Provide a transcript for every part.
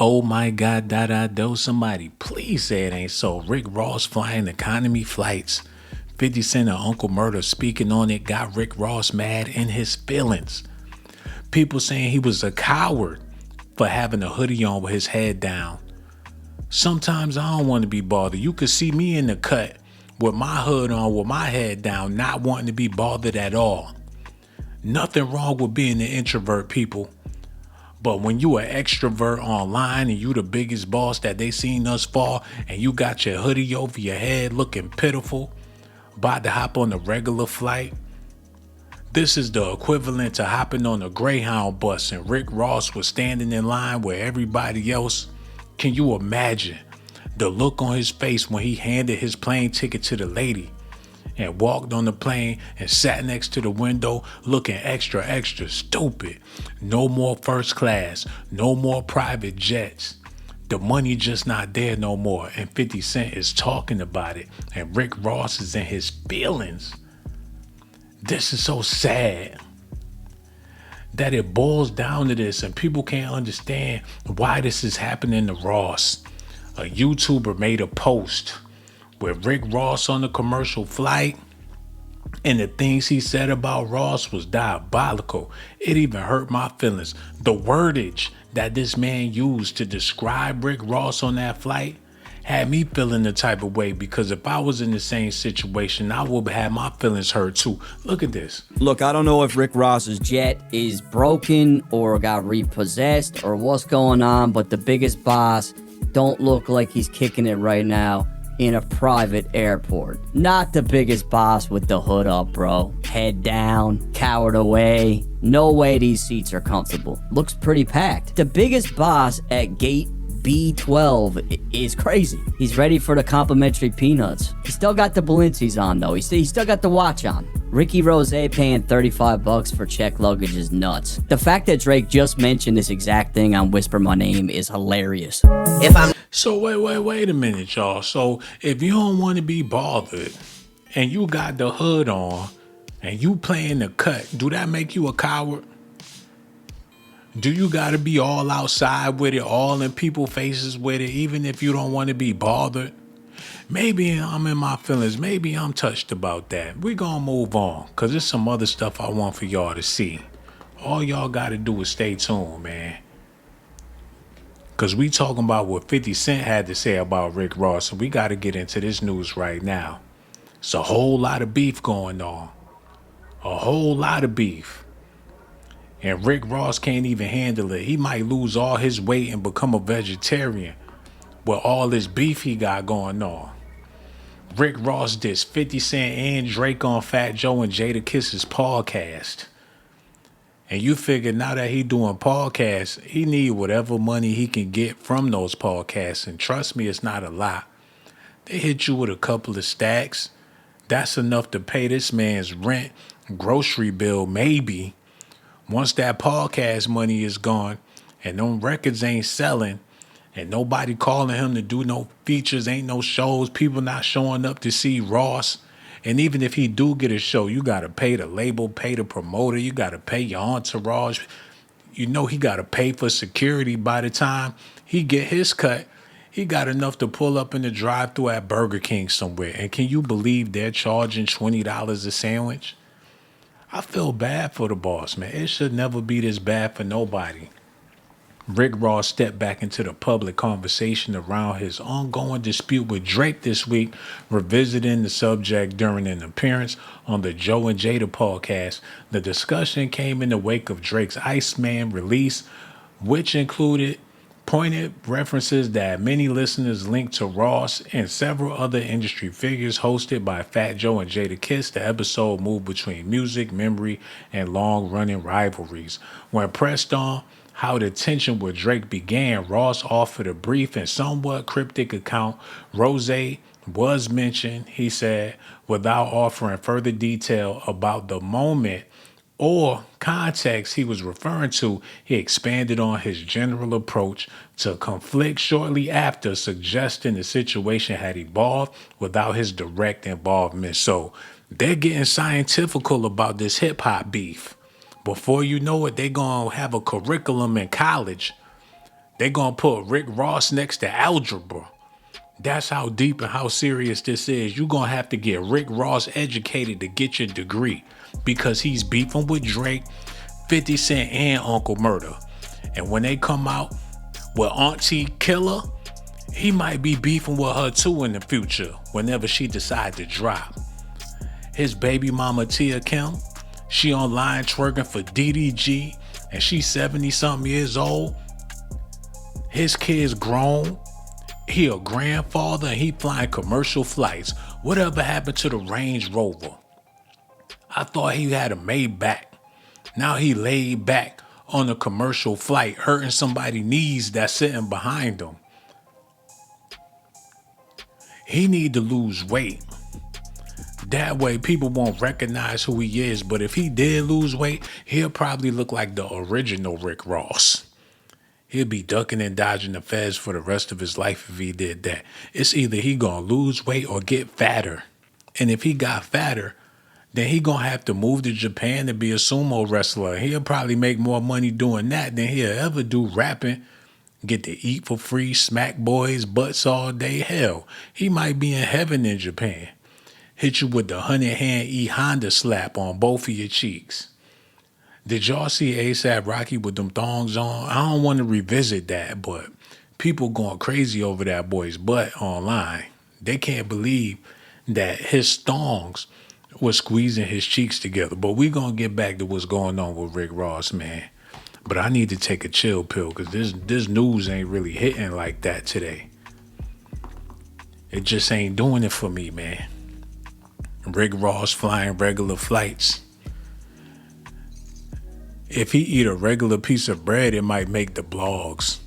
Oh my God, do somebody please say it ain't so. Rick Ross flying economy flights. 50 Cent and Uncle Murda speaking on it got Rick Ross mad in his feelings. People saying he was a coward for having a hoodie on with his head down. Sometimes I don't want to be bothered. You could see me in the cut with my hood on, with my head down, not wanting to be bothered at all. Nothing wrong with being an introvert, people. But when you an extrovert online and you the biggest boss that they seen thus far, and you got your hoodie over your head looking pitiful, about to hop on a regular flight, this is the equivalent to hopping on a Greyhound bus and Rick Ross was standing in line with everybody else. Can you imagine the look on his face when he handed his plane ticket to the lady and walked on the plane and sat next to the window looking extra, extra stupid? No more first class, no more private jets. The money just not there no more. And 50 Cent is talking about it. And Rick Ross is in his feelings. This is so sad that it boils down to this and people can't understand why this is happening to Ross. A YouTuber made a post with Rick Ross on the commercial flight, and the things he said about Ross was diabolical. It even hurt my feelings. The wordage that this man used to describe Rick Ross on that flight had me feeling the type of way, because if I was in the same situation, I would have my feelings hurt too. Look at this. Look, I don't know if Rick Ross's jet is broken or got repossessed or what's going on, but the biggest boss don't look like he's kicking it right now in a private airport. Not the biggest boss with the hood up, bro. Head down, cowered away. No way these seats are comfortable. Looks pretty packed. The biggest boss at gate B12 is crazy. He's ready for the complimentary peanuts. He still got the Balenci's on though. He still got the watch on. Ricky Rose paying $35 for check luggage is nuts. The fact that Drake just mentioned this exact thing on Whisper My Name is hilarious. So wait a minute, y'all. So if you don't want to be bothered and you got the hood on and you playing the cut, do that make you a coward? Do you got to be all outside with it, all in people's faces with it, even if you don't want to be bothered? Maybe I'm in my feelings. Maybe I'm touched about that. We're going to move on because there's some other stuff I want for y'all to see. All y'all got to do is stay tuned, man. Because we talking about what 50 Cent had to say about Rick Ross, and we got to get into this news right now. It's a whole lot of beef going on. A whole lot of beef. And Rick Ross can't even handle it. He might lose all his weight and become a vegetarian with all this beef he got going on. Rick Ross dissed 50 Cent and Drake on Fat Joe and Jadakiss's podcast. And you figure now that he doing podcasts, he need whatever money he can get from those podcasts. And trust me, it's not a lot. They hit you with a couple of stacks. That's enough to pay this man's rent, grocery bill, maybe. Once that podcast money is gone and them records ain't selling and nobody calling him to do no features, ain't no shows, people not showing up to see Ross. And even if he do get a show, you got to pay the label, pay the promoter, you got to pay your entourage. You know he got to pay for security. By the time he get his cut, he got enough to pull up in the drive-thru at Burger King somewhere. And can you believe they're charging $20 a sandwich? I feel bad for the boss, man. It should never be this bad for nobody. Rick Ross stepped back into the public conversation around his ongoing dispute with Drake this week, revisiting the subject during an appearance on the Joe and Jada podcast. The discussion came in the wake of Drake's Iceman release, which included pointed references that many listeners linked to Ross and several other industry figures. Hosted by Fat Joe and Jadakiss, the episode moved between music, memory, and long-running rivalries. When pressed on how the tension with Drake began, Ross offered a brief and somewhat cryptic account. Rose was mentioned, he said, without offering further detail about the moment or context he was referring to. He expanded on his general approach to conflict shortly after, suggesting the situation had evolved without his direct involvement. So they're getting scientifical about this hip-hop beef. Before you know it, they're going to have a curriculum in college They gonna put Rick Ross next to algebra. That's how deep and how serious this is. You gonna have to get Rick Ross educated to get your degree because he's beefing with Drake, 50 Cent, and Uncle Murda. And when they come out with Auntie Killer, he might be beefing with her too in the future whenever she decides to drop. His baby mama Tia Kim, she online twerking for DDG and she's 70 something years old. His kid's grown. He a grandfather and he flying commercial flights. Whatever happened to the Range Rover? I thought he had a Maybach. Now he laid back on a commercial flight hurting somebody's knees that's sitting behind him. He need to lose weight. That way people won't recognize who he is. But if he did lose weight, he'll probably look like the original Rick Ross. He'll be ducking and dodging the feds for the rest of his life if he did that. It's either he gonna lose weight or get fatter. And if he got fatter, then he gonna have to move to Japan to be a sumo wrestler. He'll probably make more money doing that than he'll ever do rapping. Get to eat for free, smack boys' butts all day. Hell, he might be in heaven in Japan. Hit you with the 100-hand E Honda slap on both of your cheeks. Did y'all see ASAP Rocky with them thongs on? I don't want to revisit that, but people going crazy over that boy's butt online. They can't believe that his thongs was squeezing his cheeks together. But we going to get back to what's going on with Rick Ross, man. But I need to take a chill pill because this news ain't really hitting like that today. It just ain't doing it for me, man. Rick Ross flying regular flights. If he eat a regular piece of bread, it might make the blogs.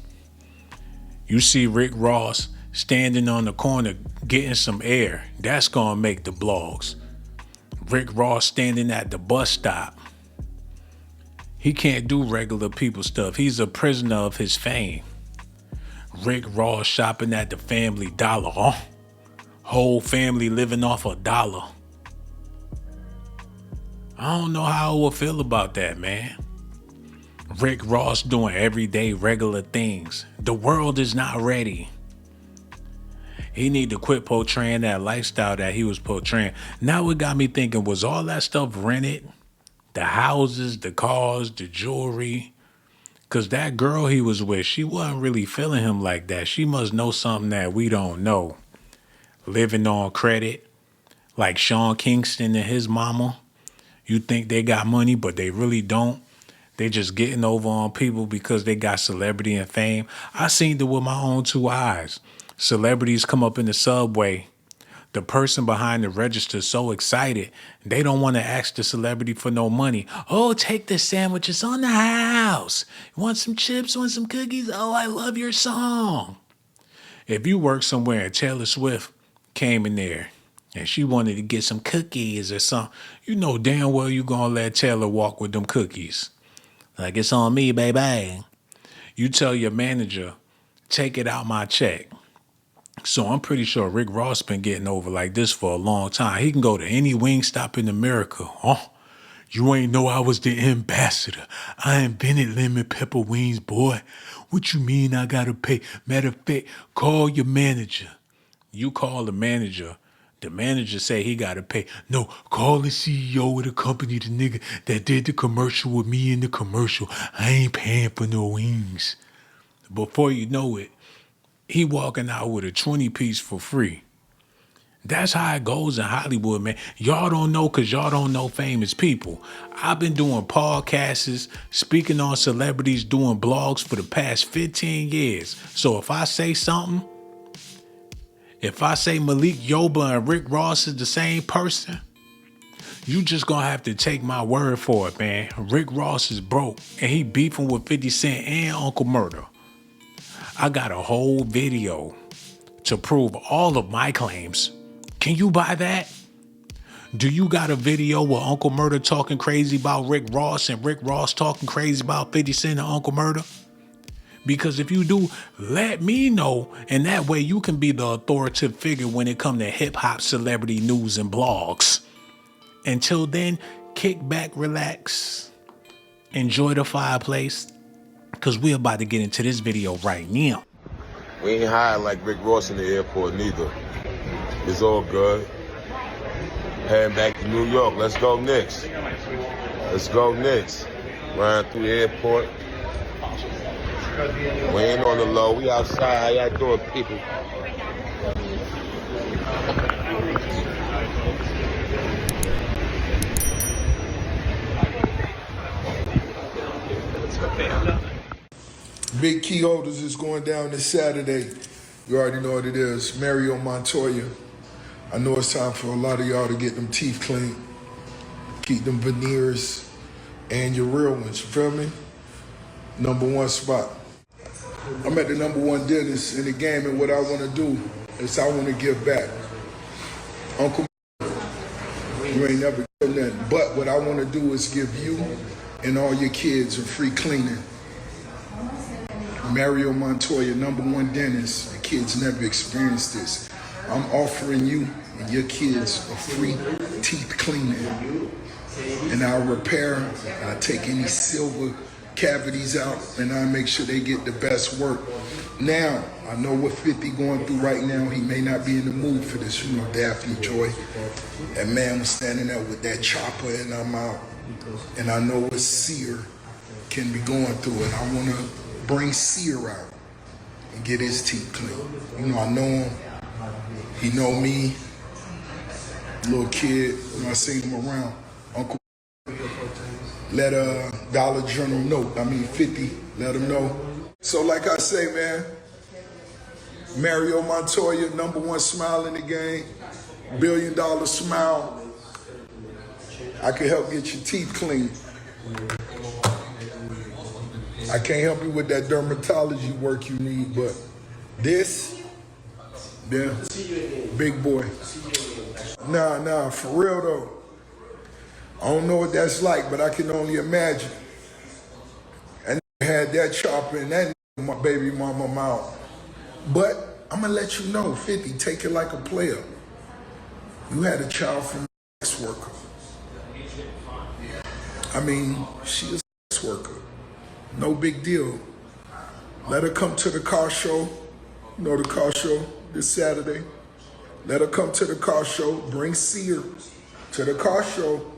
You see Rick Ross standing on the corner getting some air. That's gonna make the blogs. Rick Ross standing at the bus stop. He can't do regular people stuff. He's a prisoner of his fame. Rick Ross shopping at the Family Dollar. Oh, whole family living off $1. I don't know how I would feel about that, man. Rick Ross doing everyday regular things. The world is not ready. He need to quit portraying that lifestyle that he was portraying. Now it got me thinking, was all that stuff rented? The houses, the cars, the jewelry? Because that girl he was with, she wasn't really feeling him like that. She must know something that we don't know. Living on credit, like Sean Kingston and his mama. You think they got money, but they really don't. They just getting over on people because they got celebrity and fame. I seen it with my own two eyes. Celebrities come up in the subway. The person behind the register so excited, they don't want to ask the celebrity for no money. Oh, take the sandwiches on the house. Want some chips? Want some cookies? Oh, I love your song. If you work somewhere and Taylor Swift came in there and she wanted to get some cookies or something, you know damn well you gonna let Taylor walk with them cookies. Like, it's on me, baby. You tell your manager, take it out my check. So I'm pretty sure Rick Ross been getting over like this for a long time. He can go to any Wingstop in America. Oh, you ain't know I was the ambassador. I invented lemon pepper wings, boy. What you mean I gotta pay? Matter of fact, call your manager. You call the manager. The manager say he gotta pay. No, call the CEO of the company, the nigga that did the commercial with me in the commercial. I ain't paying for no wings. Before you know it, he walking out with a 20-piece for free. That's how it goes in Hollywood, man. Y'all don't know because y'all don't know famous people. I've been doing podcasts, speaking on celebrities, doing blogs for the past 15 years. So if I say something, if I say Malik Yoba and Rick Ross is the same person, you just gonna have to take my word for it, man. Rick Ross is broke and he beefing with 50 Cent and Uncle Murda. I got a whole video to prove all of my claims. Can you buy that? Do you got a video with Uncle Murda talking crazy about Rick Ross and Rick Ross talking crazy about 50 Cent and Uncle Murda? Because if you do, let me know, and that way you can be the authoritative figure when it comes to hip-hop celebrity news and blogs. Until then, kick back, relax, enjoy the fireplace, because we're about to get into this video right now. We ain't high like Rick Ross in the airport neither. It's all good. Heading back to New York. Let's go Knicks. Let's go Knicks. Riding through the airport. We ain't on the low. We outside. How y'all doing, people? Big key holders is going down this Saturday. You already know what it is. Mario Montoya. I know it's time for a lot of y'all to get them teeth clean. Keep them veneers and your real ones, you feel me? #1 spot. I'm at the #1 dentist in the game, and what I want to do is I want to give back. Uncle, you ain't never done nothing. But what I want to do is give you and all your kids a free cleaning. Mario Montoya, #1 dentist. The kids never experienced this. I'm offering you and your kids a free teeth cleaning. And I'll repair, I'll take any silver cavities out, and I'll make sure they get the best work. Now, I know what 50 going through right now. He may not be in the mood for this, you know, Daphne Joy. That man was standing there with that chopper and I'm out. And I know what Sear can be going through, and I want to bring Sear out and get his teeth clean. You know, I know him. He know me. Little kid, you know, I seen him around. Uncle, let Dollar General know. 50, let him know. So like I say, man, Mario Montoya, #1 smile in the game, $1 billion smile. I can help get your teeth clean. I can't help you with that dermatology work you need, but this, yeah, big boy. Nah, for real though. I don't know what that's like, but I can only imagine. And had that chopper and that my baby mama mouth. But I'm gonna let you know, 50, take it like a player. You had a child from a sex worker. She is a sex worker. No big deal. Let her come to the car show. You know the car show this Saturday. Let her come to the car show. Bring Sear to the car show.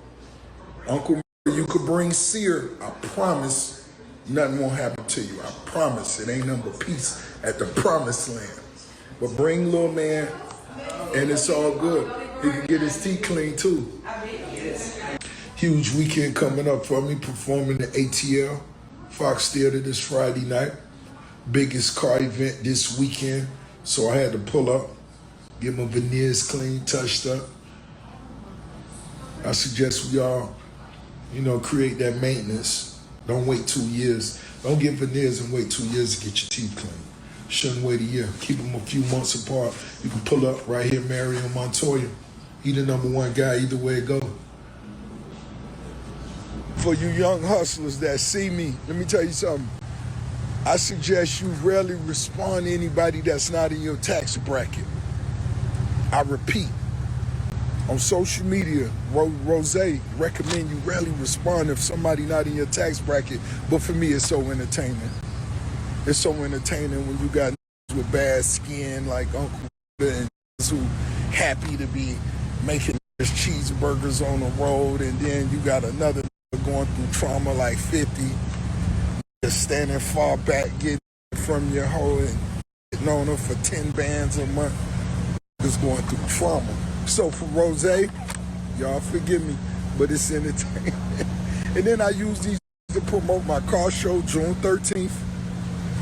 Uncle, you could bring Sear. I promise nothing won't happen to you. I promise. It ain't nothing but peace at the promised land. But bring little man, and it's all good. He can get his teeth clean too. Huge weekend coming up for me, performing the ATL Fox Theater this Friday night. Biggest car event this weekend, so I had to pull up, get my veneers clean, touched up. I suggest we all, create that maintenance. Don't wait 2 years. Don't get veneers and wait 2 years to get your teeth clean. Shouldn't wait a year. Keep them a few months apart. You can pull up right here, Mario Montoya. He the #1 guy either way it go. For you young hustlers that see me, let me tell you something. I suggest you rarely respond to anybody that's not in your tax bracket. I repeat, on social media, Rose recommend you rarely respond if somebody not in your tax bracket. But for me, it's so entertaining. It's so entertaining when you got with bad skin like Uncle and who happy to be making cheeseburgers on the road, and then you got another going through trauma like 50, standing far back, getting from your hoe and getting on her for 10 bands a month, just going through trauma. So for Rose, y'all forgive me, but it's entertaining. And then I use these to promote my car show June 13th.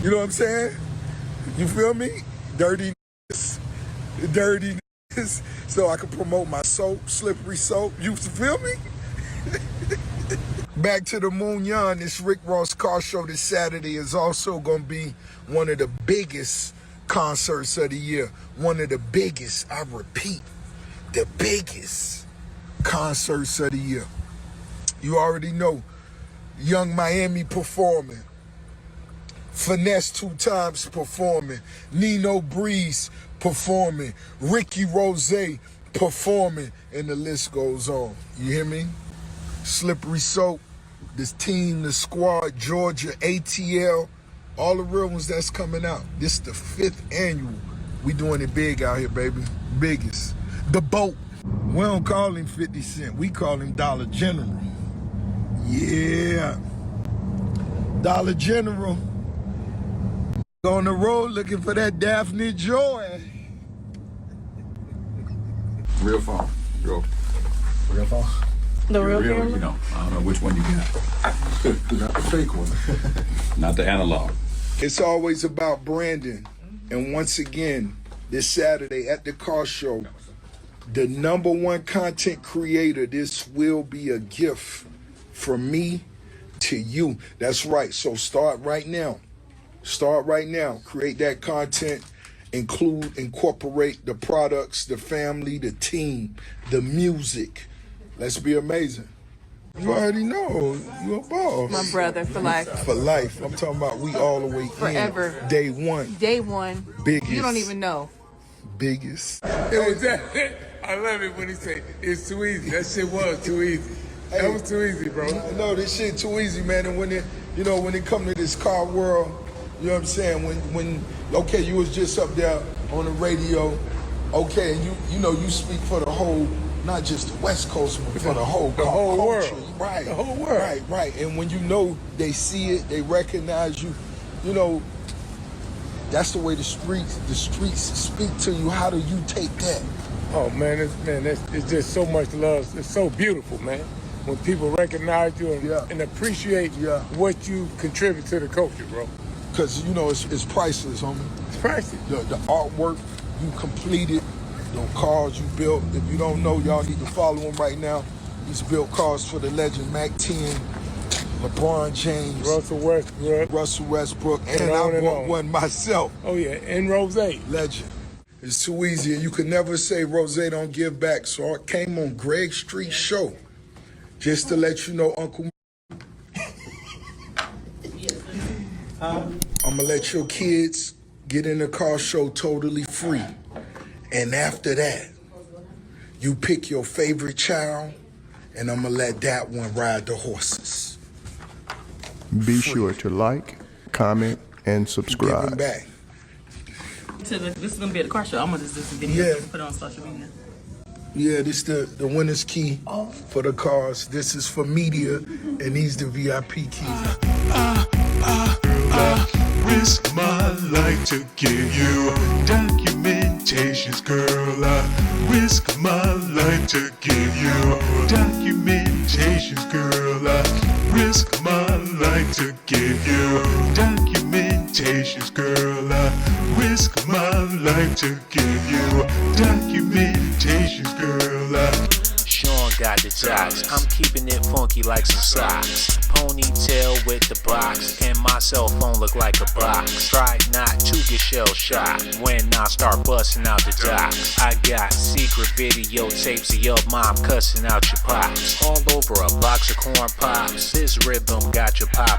You know what I'm saying? You feel me? Dirtiness. So I can promote my soap, slippery soap. You feel me? Back to the Moon Young, this Rick Ross car show this Saturday is also going to be one of the biggest concerts of the year. One of the biggest, I repeat, the biggest concerts of the year. You already know, Young Miami performing, Finesse 2 times performing, Nino Breeze performing, Ricky Rose performing, and the list goes on. You hear me? Slippery Soap, this team, the squad, Georgia, ATL, all the real ones that's coming out. This is the 5th annual. We doing it big out here, baby. Biggest. The boat. We don't call him 50 Cent. We call him Dollar General. Yeah. Dollar General. On the road looking for that Daphne Joy. Real phone. Real phone. The real You camera? know, I don't know which one you got. Not the fake one. Not the analog. It's always about branding. And once again, this Saturday at the car show, the #1 content creator, this will be a gift from me to you. That's right. So start right now. Start right now. Create that content. Incorporate the products, the family, the team, the music. Let's be amazing. You already know. You a boss. My brother for life. For life. I'm talking about we all the way Forever. in. Day one. Day one. Biggest. You don't even know. Biggest. I love it when he say it's too easy. That shit was too easy. That was too easy, bro. No, this shit too easy, man. And when it come to this car world, you know what I'm saying? When okay, you was just up there on the radio, okay, and you speak for the whole, not just the West Coast, but for the whole whole culture. world. Right. The whole world. Right. And when they see it, they recognize you, that's the way the streets speak to you. How do you take that? Oh man, it's just so much love. It's so beautiful, man. When people recognize you and appreciate what you contribute to the culture, bro. Because it's priceless, homie. It's priceless. The artwork you completed, the cars you built. If you don't know, y'all need to follow him right now. He's built cars for the legend Mac 10, LeBron James, Russell Westbrook, and I bought one myself. Oh yeah, and Rose. Legend. It's too easy, and you can never say Rose don't give back. So I came on Greg Street's show just to let you know, Uncle. I'm gonna let your kids get in the car show totally free. And after that, you pick your favorite child, and I'm gonna let that one ride the horses. Be sure to like, comment, and Give subscribe. him back. This is gonna be at the car show. I'm gonna just do some videos and put it on social media. Yeah, this the winner's key for the cars. This is for media, and these the VIP keys. Risk my life to give you documentations, girl. I risk my life to give you documentations, girl. I risk my life to give you documentations, girl. I risk my life to give you documentations, girl. Sean got the jocks. I'm keeping it funky like some socks. Ponytail with the box. And my cell phone look like a box. Try not to get shell shocked when I start busting out the docs. I got secret videotapes of your mom cussing out your pops. All over a box of corn pops. This rhythm got your pop